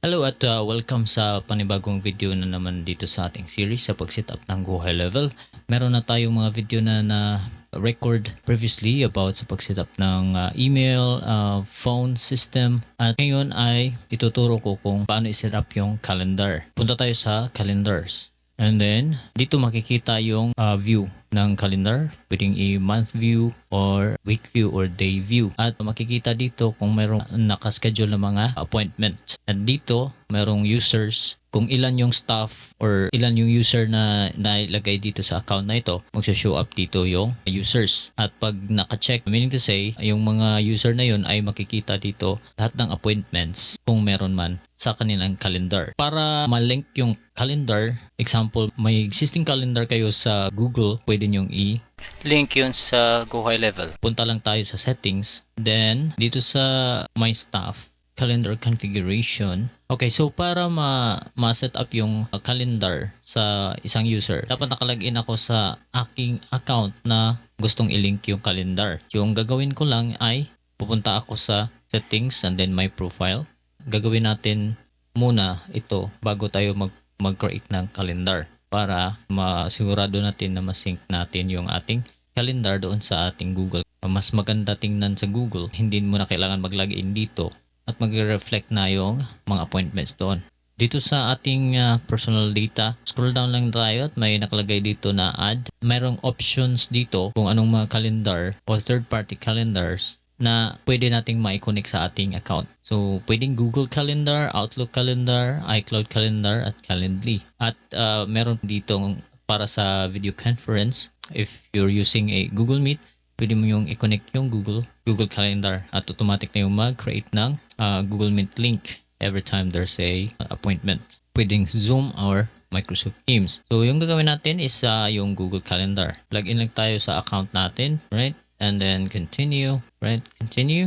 Hello at welcome sa panibagong video na naman dito sa ating series sa pag-set up ng Go High Level. Meron na tayong mga video na record previously about sa pag-set up ng email, phone system, at ngayon ay ituturo ko kung paano i-set up yung calendar. Punta tayo sa calendars. And then, dito makikita yung view ng calendar. Pwedeng i-month view or week view or day view. At makikita dito kung mayroong nakaschedule na mga appointments. At dito, mayroong users. Kung ilan yung staff or ilan yung user na nailagay dito sa account na ito, magsha-show up dito yung users. At pag naka-check, meaning to say, yung mga user na yun ay makikita dito lahat ng appointments kung meron man sa kanilang calendar. Para ma-link yung calendar, example, may existing calendar kayo sa Google, pwede nyong i-link yun sa Go High Level. Punta lang tayo sa settings. Then, dito sa My Staff, calendar configuration. Okay, so para ma-set up yung calendar sa isang user, dapat nakalagin ako sa aking account na gustong i-link yung calendar. Yung gagawin ko lang ay pupunta ako sa settings and then my profile. Gagawin natin muna ito bago tayo mag-create ng calendar para masigurado natin na ma-sync natin yung ating calendar doon sa ating Google. Mas maganda tingnan sa Google, hindi mo na kailangan mag-login dito at mag-reflect na yung mga appointments doon. Dito sa ating personal data, scroll down lang tayo at may nakalagay dito na add. Mayroong options dito kung anong mga calendar o third-party calendars na pwede nating ma-connect sa ating account. So, pwedeng Google Calendar, Outlook Calendar, iCloud Calendar, at Calendly. At meron dito para sa video conference, if you're using a Google Meet, pwede mo yung i-connect yung Google Calendar at automatic na yung mag-create ng Google Meet link every time there's a appointment. Pwedeng Zoom or Microsoft Teams. So, yung gagawin natin is yung Google Calendar. Login lang tayo sa account natin, right? And then continue, right? Continue.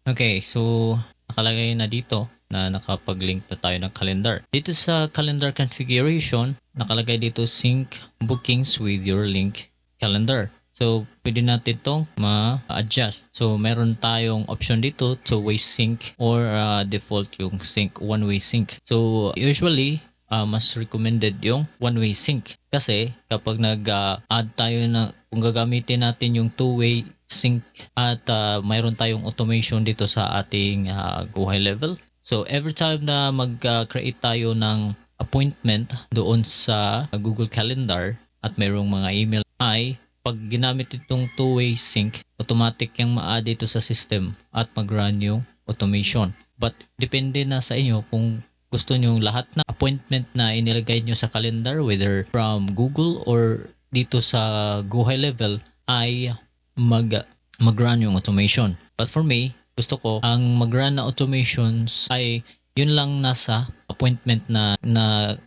Okay, so nakalagay na dito na nakapag-link na tayo ng calendar. Dito sa calendar configuration, nakalagay dito sync bookings with your link calendar. So, pwede natin itong ma-adjust. So, meron tayong option dito, two-way sync or default yung sync, one-way sync. So, usually, mas recommended yung one-way sync. Kasi, kapag nag-add tayo na, kung gagamitin natin yung two-way sync at mayroon tayong automation dito sa ating Go High Level. So, every time na mag-create tayo ng appointment doon sa Google Calendar at mayroong mga email ay pag ginamit itong two-way sync, automatic yung ma-add dito sa system at mag-run yung automation. But depende na sa inyo kung gusto nyo lahat na appointment na inilagay nyo sa calendar, whether from Google or dito sa Go High Level, ay mag-run yung automation. But for me, gusto ko ang mag-run na automations ay yun lang nasa appointment na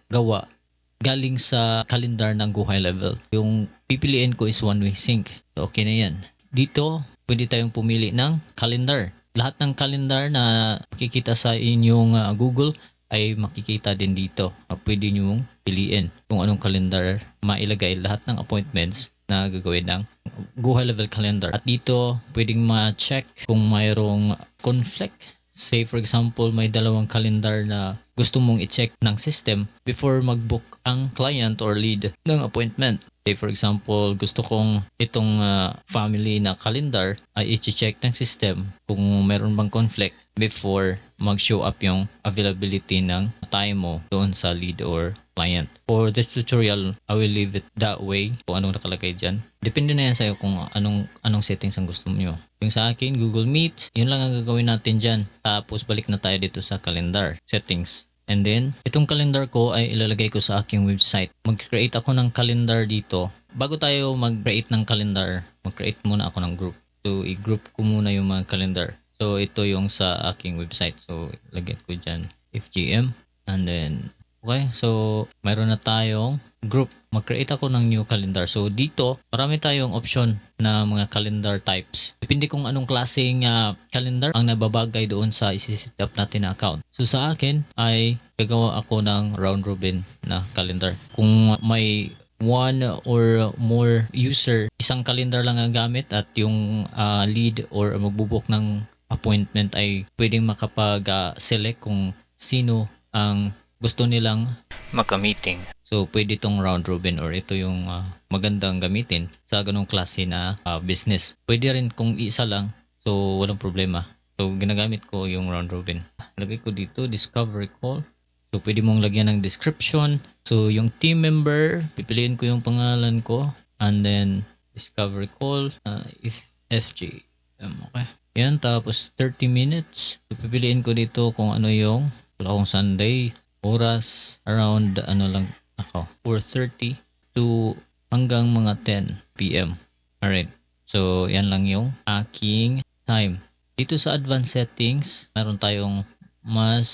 gawa galing sa calendar ng Go High Level. Yung pipiliin ko is one-way sync. So, okay na yan. Dito, pwede tayong pumili ng calendar. Lahat ng calendar na makikita sa inyong Google ay makikita din dito. Pwede nyo piliin kung anong calendar mailagay lahat ng appointments na gagawin ng Go High Level calendar. At dito, pwedeng ma-check kung mayroong conflict. Say for example, may dalawang calendar na gusto mong i-check ng system before mag-book ang client or lead ng appointment. Say for example, gusto kong itong family na calendar ay i-check ng system kung meron bang conflict before mag-show up yung availability ng time mo doon sa lead or client. For this tutorial, I will leave it that way kung anong nakalagay dyan. Depende na yan sa'yo kung anong settings ang gusto mo. Yung sa akin, Google Meet, yun lang ang gagawin natin dyan. Tapos balik na tayo dito sa calendar settings. And then, itong calendar ko ay ilalagay ko sa aking website. Mag-create ako ng calendar dito. Bago tayo mag-create ng calendar, mag-create muna ako ng group. So, i-group ko muna yung mga calendar. So, ito yung sa aking website. So, lagyan ko dyan FGM. And then, okay. So, mayroon na tayong group. Mag-create ako ng new calendar. So, dito, marami tayong option na mga calendar types. Depende kung anong klaseng calendar ang nababagay doon sa isi-set up natin na account. So, sa akin ay gagawa ako ng round robin na calendar. Kung may one or more user, isang calendar lang ang gamit at yung lead or magbubuk ng appointment ay pwedeng makapag-select kung sino ang gusto nilang magka-meeting. So, pwede itong round robin or ito yung magandang gamitin sa ganong klase na business. Pwede rin kung isa lang, so walang problema. So, ginagamit ko yung round robin. Lagay ko dito, discovery call. So, pwede mong lagyan ng description. So, yung team member, pipiliin ko yung pangalan ko. And then, discovery call, if FJ. Okay. Yan, tapos 30 minutes. So, pipiliin ko dito kung ano yung wala akong Sunday. Oras, around lang ako, 4:30 to hanggang mga 10 p.m. Alright. So, yan lang yung aking time. Dito sa advanced settings, meron tayong mas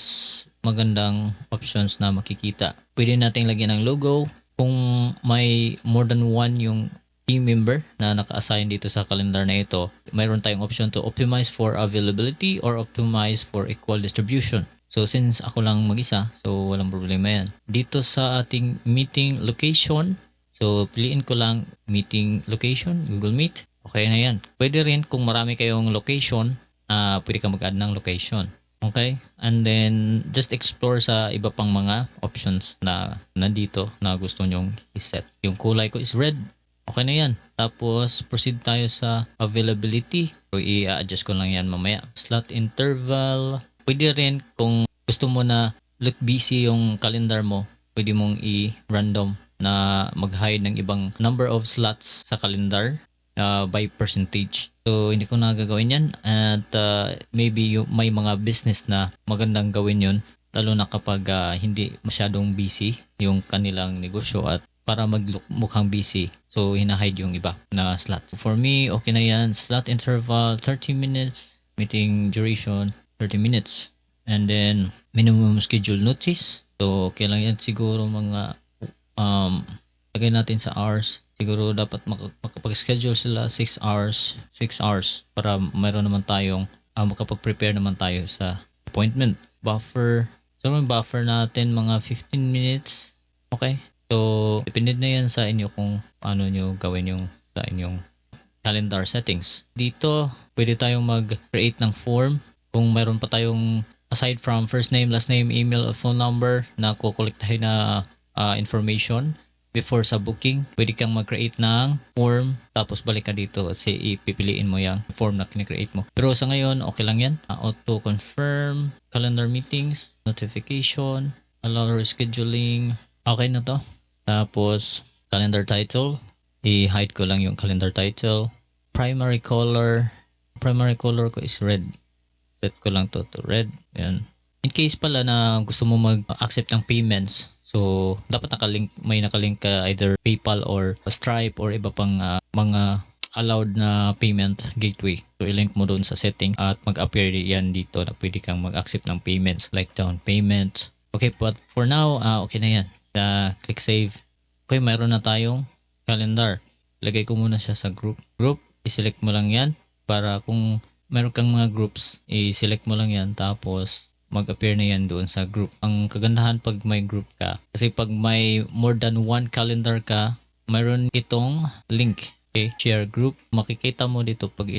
magandang options na makikita. Pwede nating lagyan ng logo. Kung may more than one yung team member na naka-assign dito sa calendar na ito, mayroon tayong option to optimize for availability or optimize for equal distribution. So since ako lang mag-isa, so walang problema yan. Dito sa ating meeting location, so piliin ko lang meeting location, Google Meet. Okay na yan. Pwede rin kung marami kayong location, pwede ka mag-add ng location. Okay? And then just explore sa iba pang mga options na nandito na gusto nyong iset. Yung kulay ko is red. Okay na yan. Tapos, proceed tayo sa availability. So, i-adjust ko lang yan mamaya. Slot interval. Pwede rin kung gusto mo na look busy yung calendar mo, pwede mong i-random na mag-hide ng ibang number of slots sa calendar by percentage. So, hindi ko na gagawin yan. At maybe may mga business na magandang gawin yun. Lalo na kapag hindi masyadong busy yung kanilang negosyo at para mag-look mukhang busy. So, hinahide yung iba na slot. For me, okay na yan. Slot interval, 30 minutes. Meeting duration, 30 minutes. And then, minimum schedule notice. So, okay lang yan. Siguro mga, lagay natin sa hours. Siguro dapat makapag-schedule sila 6 hours. 6 hours. Para mayroon naman tayong, makapag-prepare naman tayo sa appointment. Buffer. So, may buffer natin mga 15 minutes. Okay. So, depende na yan sa inyo kung paano nyo gawin yung sa inyong calendar settings. Dito, pwede tayong mag-create ng form. Kung mayroon pa tayong aside from first name, last name, email, phone number na kukolektahin na information before sa booking, pwede kang mag-create ng form tapos balik ka dito at ipipiliin mo yung form na kinecreate mo. Pero sa ngayon, okay lang yan. Auto-confirm, calendar meetings, notification, allow rescheduling. Okay na to. Tapos, calendar title. I-hide ko lang yung calendar title. Primary color ko is red. Set ko lang to red. Yan. In case pala na gusto mo mag-accept ng payments, so dapat may nakalink ka either PayPal or Stripe or iba pang mga allowed na payment gateway. So, i-link mo doon sa setting at mag-appear yan dito na pwede kang mag-accept ng payments like down payments. Okay, but for now, okay na yan. Click save. Okay, mayroon na tayong calendar. Lagay ko muna siya sa group. I-select mo lang yan para kung mayroon kang mga groups, i-select mo lang yan tapos mag-appear na yan doon sa group. Ang kagandahan pag may group ka, kasi pag may more than one calendar ka, mayroon itong link. Okay, share group. Makikita mo dito pag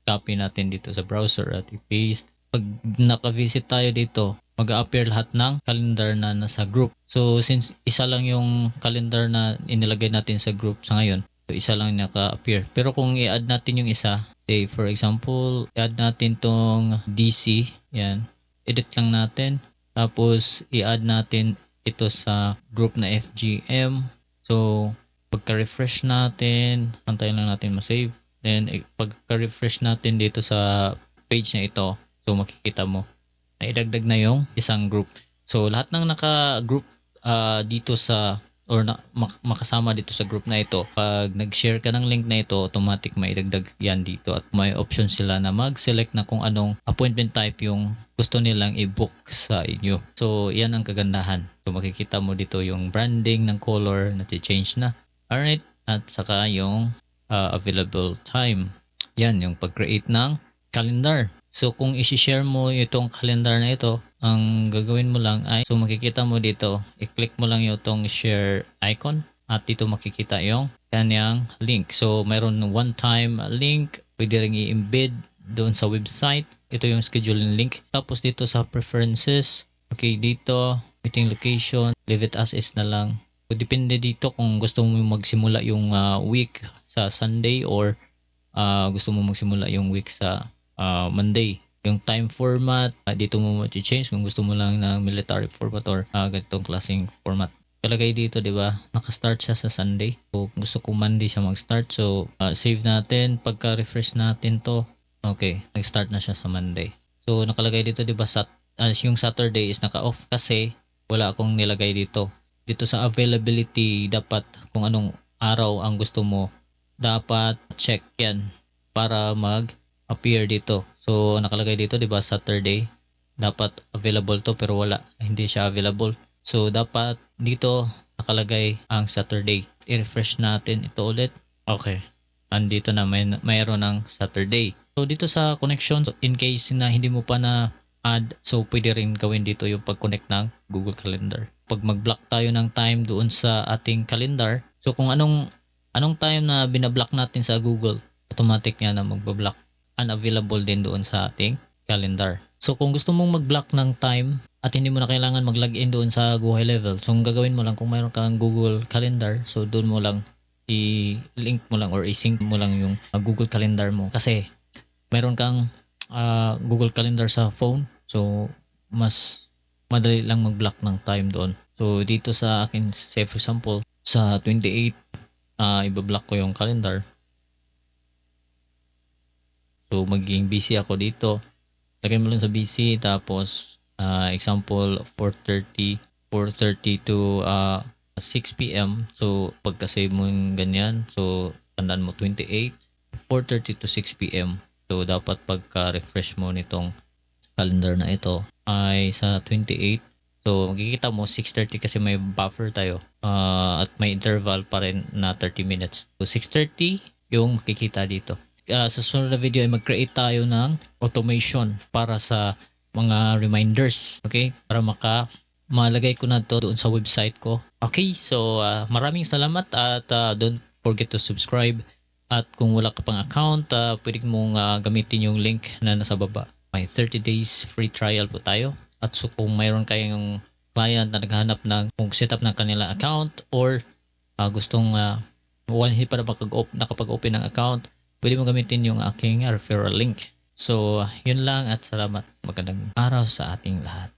copy natin dito sa browser at i-paste. Pag naka-visit tayo dito, mag-appear lahat ng calendar na nasa group. So, since isa lang yung calendar na inilagay natin sa group sa ngayon, so isa lang naka-appear. Pero kung i-add natin yung isa, say for example, i-add natin tong DC, yan, edit lang natin. Tapos, i-add natin ito sa group na FGM. So, pagka-refresh natin, antayin lang natin ma-save. Then, pagka-refresh natin dito sa page na ito, so makikita mo, na idagdag na yung isang group. So, lahat ng naka-group dito sa or makasama dito sa group na ito, pag nag-share ka ng link na ito, automatic maidagdag yan dito at may option sila na mag-select na kung anong appointment type yung gusto nilang i-book sa inyo. So, yan ang kagandahan. So, makikita mo dito yung branding ng color na change na. Alright, at saka yung available time. Yan, yung pag-create ng calendar. So, kung isi-share mo itong calendar na ito, ang gagawin mo lang ay, so makikita mo dito, i-click mo lang yung itong share icon at dito makikita yung kanyang link. So, mayroon one-time link, pwede rin i-embed doon sa website. Ito yung scheduling link. Tapos dito sa preferences, Okay, dito, meeting location, leave it as is na lang. So, depende dito kung gusto mo magsimula yung week sa Sunday or gusto mo magsimula yung week sa Monday. Yung time format, dito mo change kung gusto mo lang ng military format or ganitong klaseng format. Kalagay dito, di ba? Naka-start siya sa Sunday. So, kung gusto ko Monday siya mag-start. So, save natin. Pagka-refresh natin to, okay, nag-start na siya sa Monday. So, nakalagay dito, di ba, yung Saturday is naka-off kasi wala akong nilagay dito. Dito sa availability, dapat kung anong araw ang gusto mo, dapat check yan para mag-appear dito. So, nakalagay dito, di ba, Saturday. Dapat available to pero wala. Hindi siya available. So, dapat dito nakalagay ang Saturday. I-refresh natin ito ulit. Okay. Andito na mayroon ng Saturday. So, dito sa connection, in case na hindi mo pa na add, so pwede rin gawin dito yung pag-connect ng Google Calendar. Pag mag-block tayo ng time doon sa ating calendar, so kung anong time na binablock natin sa Google, automatic niya na magbablock. Unavailable din doon sa ating calendar. So kung gusto mong mag-block ng time at hindi mo na kailangan mag-login doon sa Go High Level, so ang gagawin mo lang kung mayroon kang Google Calendar, so doon mo lang i-link mo lang or i-sync mo lang yung Google Calendar mo. Kasi mayroon kang Google Calendar sa phone, so mas madali lang mag-block ng time doon. So dito sa akin, say for example, sa 28, ibablock ko yung calendar. So magiging busy ako dito. Lagay mo lang sa busy, tapos example 4:30 to 6 p.m. So pagka-save mo yung ganyan, so tandaan mo 28, 4:30 to 6 p.m. So dapat pagka-refresh mo nitong calendar na ito ay sa 28. So makikita mo 6:30 kasi may buffer tayo at may interval pa rin na 30 minutes. So 6:30 yung makikita dito. Sa susunod na video ay mag-create tayo ng automation para sa mga reminders. Okay? Para malagay ko na to doon sa website ko. Okay? So maraming salamat at don't forget to subscribe. At kung wala ka pang account, pwede mong gamitin yung link na nasa baba. May 30 days free trial po tayo. At so kung mayroon kayong client na naghahanap ng kung setup ng kanila account or gustong hindi pa nakapag-open ng account, pwede mo gamitin yung aking referral link. So, yun lang at salamat. Magandang araw sa ating lahat.